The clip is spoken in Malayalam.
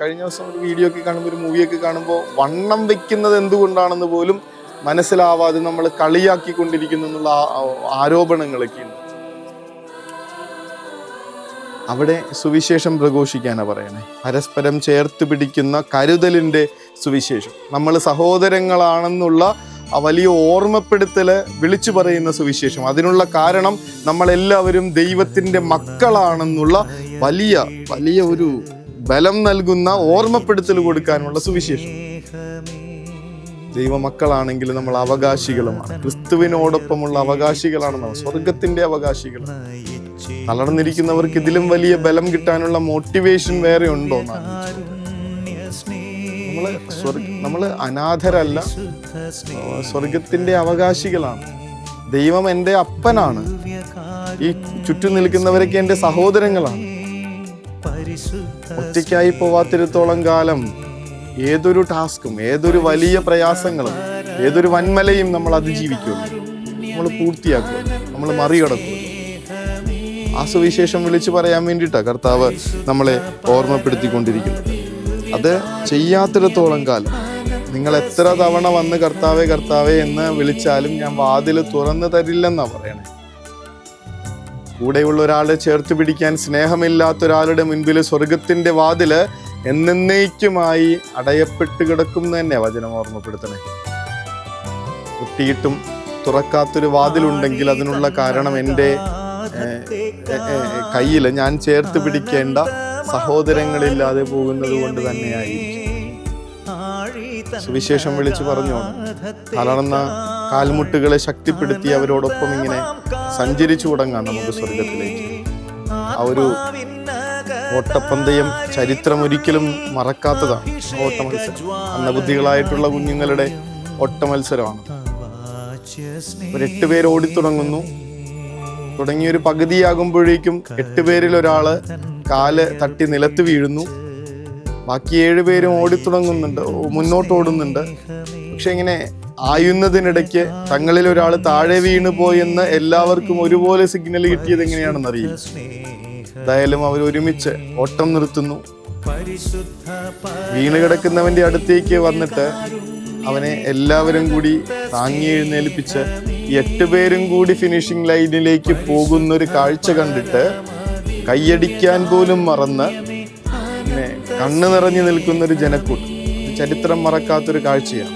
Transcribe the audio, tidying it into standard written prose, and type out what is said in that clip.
കഴിഞ്ഞ ദിവസം ഒരു വീഡിയോ ഒക്കെ കാണുമ്പോൾ, ഒരു മൂവിയൊക്കെ കാണുമ്പോൾ വണ്ണം വെക്കുന്നത് എന്തുകൊണ്ടാണെന്ന് പോലും മനസ്സിലാവാതെ നമ്മൾ കളിയാക്കിക്കൊണ്ടിരിക്കുന്നു എന്നുള്ള ആരോപണങ്ങളൊക്കെ ഉണ്ട്. അവിടെ സുവിശേഷം പ്രഘോഷിക്കാനാ പറയണേ. പരസ്പരം ചേർത്ത് പിടിക്കുന്ന കരുതലിൻ്റെ സുവിശേഷം, നമ്മൾ സഹോദരങ്ങളാണെന്നുള്ള വലിയ ഓർമ്മപ്പെടുത്തല് വിളിച്ചു പറയുന്ന സുവിശേഷം. അതിനുള്ള കാരണം നമ്മളെല്ലാവരും ദൈവത്തിൻ്റെ മക്കളാണെന്നുള്ള വലിയ ഒരു ബലം നൽകുന്ന ഓർമ്മപ്പെടുത്തൽ കൊടുക്കാനുള്ള സുവിശേഷം. ദൈവമക്കളാണെങ്കിൽ നമ്മൾ അവകാശികളുമാണ്, ക്രിസ്തുവിനോടൊപ്പമുള്ള അവകാശികളാണ്, നമ്മൾ സ്വർഗത്തിൻ്റെ അവകാശികൾ. തളർന്നിരിക്കുന്നവർക്ക് ഇതിലും വലിയ ബലം കിട്ടാനുള്ള മോട്ടിവേഷൻ വേറെ ഉണ്ടോ? നമ്മള് അനാഥരല്ല, സ്വർഗത്തിന്റെ അവകാശികളാണ്. ദൈവം എൻ്റെ അപ്പനാണ്. ഈ ചുറ്റും നിൽക്കുന്നവരൊക്കെ എൻ്റെ സഹോദരങ്ങളാണ്. ഒറ്റയ്ക്കായി പോവാത്തിടത്തോളം കാലം ഏതൊരു ടാസ്കും, ഏതൊരു വലിയ പ്രയാസങ്ങളും, ഏതൊരു വൻമലയും നമ്മൾ അതിജീവിക്കുള്ളൂ, നമ്മൾ പൂർത്തിയാക്കുള്ളൂ, നമ്മൾ മറികടക്കും. ആ സുവിശേഷം വിളിച്ചു പറയാൻ വേണ്ടിയിട്ടാണ് കർത്താവ് നമ്മളെ ഓർമ്മപ്പെടുത്തിക്കൊണ്ടിരിക്കുന്നത്. അത് ചെയ്യാത്തിടത്തോളം കാലം നിങ്ങൾ എത്ര തവണ വന്ന് കർത്താവേ കർത്താവേ എന്ന് വിളിച്ചാലും ഞാൻ വാതിൽ തുറന്നു തരില്ലെന്നാ പറയണേ. കൂടെയുള്ള ഒരാളെ ചേർത്ത് പിടിക്കാൻ സ്നേഹമില്ലാത്ത ഒരാളുടെ മുൻപിൽ സ്വർഗത്തിന്റെ വാതില് എന്നേക്കുമായി അടയപ്പെട്ട് കിടക്കും തന്നെ വചനം ഓർമ്മപ്പെടുത്തണേ. കുട്ടിയിട്ടും തുറക്കാത്തൊരു വാതിലുണ്ടെങ്കിൽ അതിനുള്ള കാരണം എൻ്റെ കയ്യിൽ ഞാൻ ചേർത്ത് പിടിക്കേണ്ട സഹോദരങ്ങളില്ലാതെ പോകുന്നത് കൊണ്ട് തന്നെയായിരിക്കും. സുവിശേഷം വിളിച്ചു പറഞ്ഞോണം. തളർന്ന കാൽമുട്ടുകളെ ശക്തിപ്പെടുത്തി അവരോടൊപ്പം ഇങ്ങനെ സഞ്ചരിച്ചു തുടങ്ങാം നമുക്ക് സ്വർഗത്തിലേക്ക്. ആ ഒരു ഓട്ടപ്പന്തയം ചരിത്രം ഒരിക്കലും മറക്കാത്തതാണ്. ഓട്ടമത്സരം, അന്നബുദ്ധികളായിട്ടുള്ള കുഞ്ഞുങ്ങളുടെ ഓട്ടമത്സരമാണ്. 8 പേര് ഓടിത്തുടങ്ങുന്നു. തുടങ്ങിയൊരു പകുതിയാകുമ്പോഴേക്കും 8 പേരിൽ ഒരാള് കാല് തട്ടി നിലത്ത് വീഴുന്നു. ബാക്കി 7 പേരും ഓടിത്തുടങ്ങുന്നുണ്ട്, മുന്നോട്ട് ഓടുന്നുണ്ട്. പക്ഷെ ഇങ്ങനെ ആയുന്നതിനിടയ്ക്ക് തങ്ങളിൽ ഒരാൾ താഴെ വീണു പോയെന്ന് എല്ലാവർക്കും ഒരുപോലെ സിഗ്നൽ കിട്ടിയത് എങ്ങനെയാണെന്ന് അറിയില്ല. എന്തായാലും അവർ ഒരുമിച്ച് ഓട്ടം നിർത്തുന്നു. വീണ് കിടക്കുന്നവന്റെ അടുത്തേക്ക് വന്നിട്ട് അവനെ എല്ലാവരും കൂടി താങ്ങി എഴുന്നേൽപ്പിച്ച് 8 പേരും കൂടി ഫിനിഷിംഗ് ലൈനിലേക്ക് പോകുന്നൊരു കാഴ്ച കണ്ടിട്ട് കൈയടിക്കാൻ പോലും മറന്ന് കണ്ണു നിറഞ്ഞു നിൽക്കുന്നൊരു ജനക്കൂട്ടം. ചരിത്രം മറക്കാത്തൊരു കാഴ്ചയാണ്.